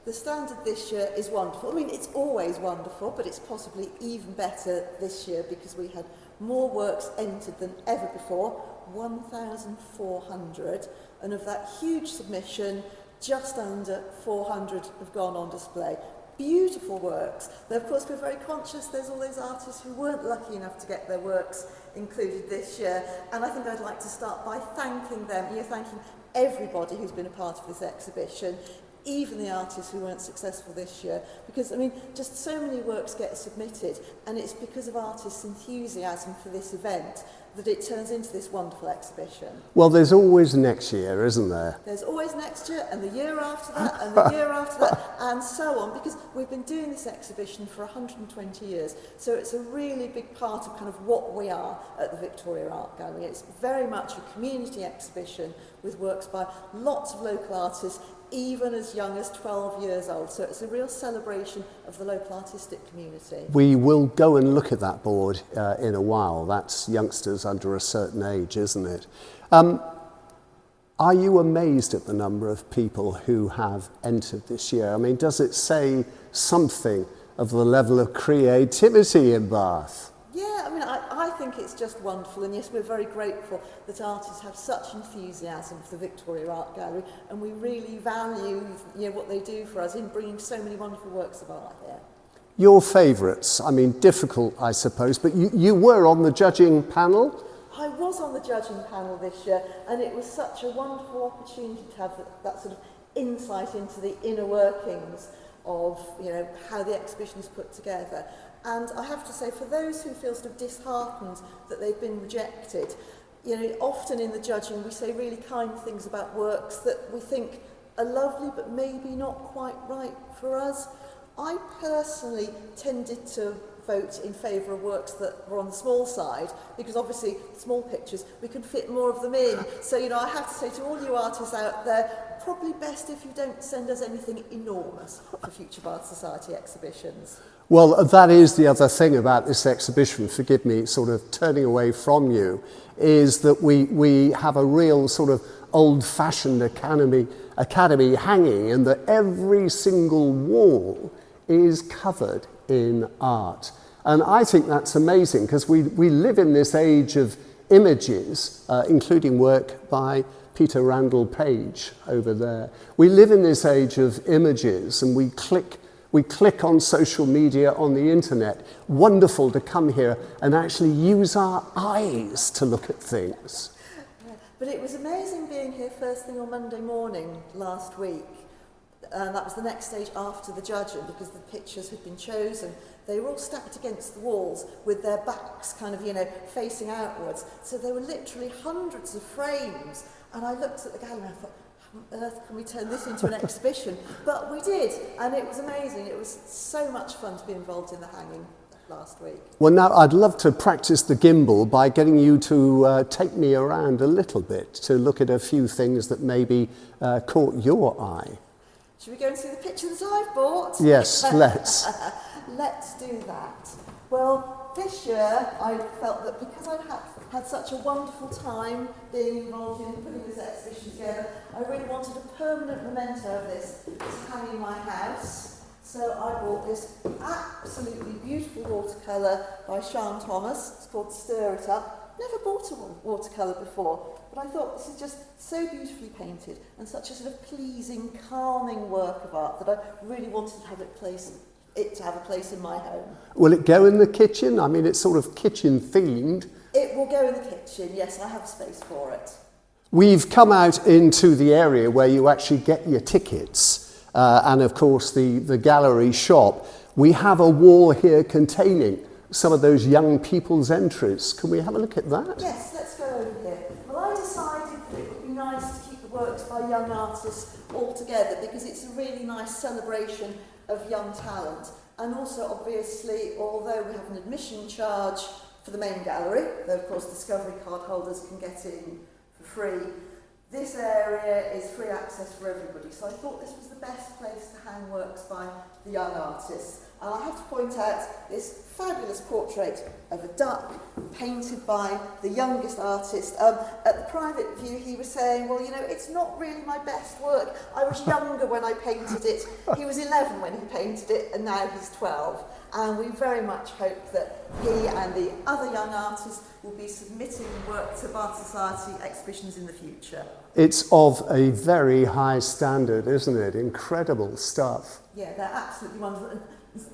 The standard this year is wonderful. I mean, it's always wonderful, but it's possibly even better this year because we had more works entered than ever before, 1,400, and of that huge submission, just under 400 have gone on display. Beautiful works. Though, of course, we're very conscious there's all those artists who weren't lucky enough to get their works included this year, and I think I'd like to start by thanking them, thanking everybody who's been a part of this exhibition, even the artists who weren't successful this year, because, I mean, just so many works get submitted, and it's because of artists' enthusiasm for this event that it turns into this wonderful exhibition. Well, there's always next year, isn't there? There's always next year, and the year after that, and the year after that, and so on, because we've been doing this exhibition for 120 years, so it's a really big part of kind of what we are at the Victoria Art Gallery. It's very much a community exhibition with works by lots of local artists, even as young as 12 years old. So it's a real celebration of the local artistic community. We will go and look at that board in a while. That's youngsters under a certain age, isn't it? Are you amazed at the number of people who have entered this year? I mean, does it say something of the level of creativity in Bath? Yeah, I mean, I think it's just wonderful, and yes, we're very grateful that artists have such enthusiasm for the Victoria Art Gallery, and we really value what they do for us in bringing so many wonderful works of art here. Your favourites? I mean, difficult, I suppose, but you were on the judging panel? I was on the judging panel this year, and it was such a wonderful opportunity to have that sort of insight into the inner workings of how the exhibition is put together. And I have to say, for those who feel sort of disheartened that they've been rejected, often in the judging we say really kind things about works that we think are lovely but maybe not quite right for us. I personally tended to vote in favour of works that were on the small side, because obviously small pictures, we can fit more of them in. So, I have to say to all you artists out there, probably best if you don't send us anything enormous for future Bath Society exhibitions. Well, that is the other thing about this exhibition, forgive me, sort of turning away from you, is that we have a real sort of old-fashioned academy hanging, and that every single wall is covered in art. And I think that's amazing, because we live in this age of images, including work by Peter Randall Page over there. We live in this age of images, and we click on social media, on the internet. Wonderful to come here and actually use our eyes to look at things. But it was amazing being here first thing on Monday morning last week. And that was the next stage after the judging, because the pictures had been chosen. They were all stacked against the walls with their backs kind of, facing outwards. So there were literally hundreds of frames. And I looked at the gallery and I thought, how on earth can we turn this into an exhibition? But we did, and it was amazing. It was so much fun to be involved in the hanging last week. Well, now I'd love to practice the gimbal by getting you to take me around a little bit to look at a few things that maybe caught your eye. Should we go and see the picture that I've bought? Yes, let's. Let's do that. Well, this year I felt that because I'd had such a wonderful time being involved in putting this exhibition together, I really wanted a permanent memento of this to hang in my house. So I bought this absolutely beautiful watercolour by Sian Thomas. It's called Stir It Up. Never bought a watercolour before, but I thought this is just so beautifully painted and such a sort of pleasing, calming work of art that I really wanted to have a place in my home. Will it go in the kitchen? I mean, it's sort of kitchen themed. It will go in the kitchen, yes, I have space for it. We've come out into the area where you actually get your tickets, and of course the gallery shop. We have a wall here containing some of those young people's entries. Can we have a look at that? Yes, let's go over here. Well, I decided that it would be nice to keep the works by young artists all together, because it's a really nice celebration of young talent. And also, obviously, although we have an admission charge for the main gallery, though of course Discovery card holders can get in for free, this area is free access for everybody. So I thought this was the best place to hang works by the young artists. And I have to point out this fabulous portrait of a duck painted by the youngest artist. At the private view, he was saying, well, you know, it's not really my best work. I was younger when I painted it. He was 11 when he painted it, and now he's 12. And we very much hope that he and the other young artists will be submitting work to Bath Society exhibitions in the future. It's of a very high standard, isn't it? Incredible stuff. Yeah, they're absolutely wonderful.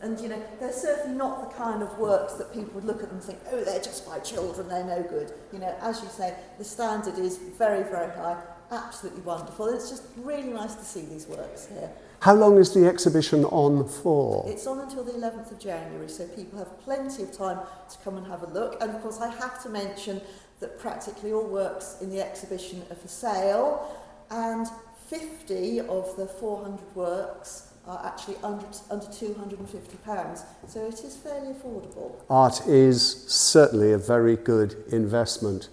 And you know, they're certainly not the kind of works that people would look at them and think, oh, they're just by children, they're no good. You know, as you say, the standard is very, very high, absolutely wonderful. It's just really nice to see these works here. How long is the exhibition on for? It's on until the 11th of January, so people have plenty of time to come and have a look. And of course, I have to mention that practically all works in the exhibition are for sale, and 50 of the 400 works are actually under £250, so it is fairly affordable. Art is certainly a very good investment.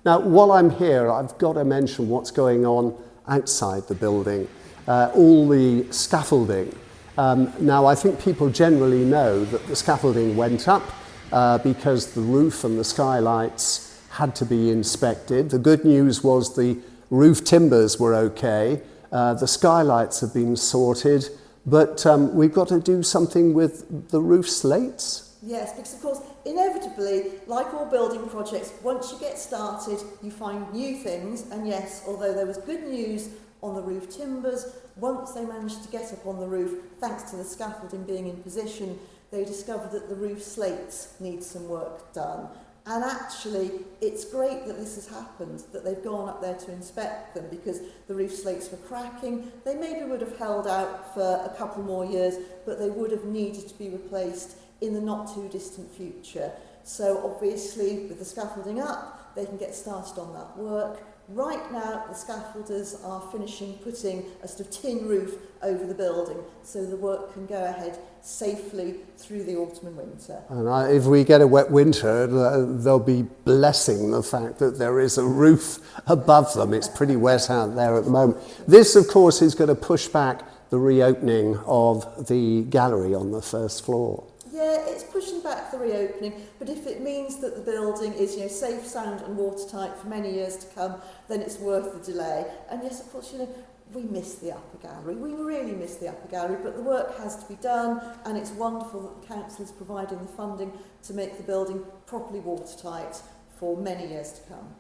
Now, while I'm here, I've got to mention what's going on outside the building. All the scaffolding. Now, I think people generally know that the scaffolding went up because the roof and the skylights had to be inspected. The good news was the roof timbers were okay. The skylights have been sorted. But we've got to do something with the roof slates. Yes, because of course, inevitably, like all building projects, once you get started, you find new things. And yes, although there was good news on the roof timbers, once they managed to get up on the roof, thanks to the scaffolding being in position, they discovered that the roof slates need some work done. And actually, it's great that this has happened, that they've gone up there to inspect them, because the roof slates were cracking. They maybe would have held out for a couple more years, but they would have needed to be replaced in the not too distant future. So obviously, with the scaffolding up, they can get started on that work. Right now, the scaffolders are finishing putting a sort of tin roof over the building, so the work can go ahead safely through the autumn and winter. And if we get a wet winter, they'll be blessing the fact that there is a roof above them. It's pretty wet out there at the moment. This, of course, is going to push back the reopening of the gallery on the first floor. Yeah, it's pushing back the reopening, but if it means that the building is, you know, safe, sound and watertight for many years to come, then it's worth the delay. And yes, of course, you know, we miss the upper gallery. We really miss the upper gallery, but the work has to be done, and it's wonderful that the council is providing the funding to make the building properly watertight for many years to come.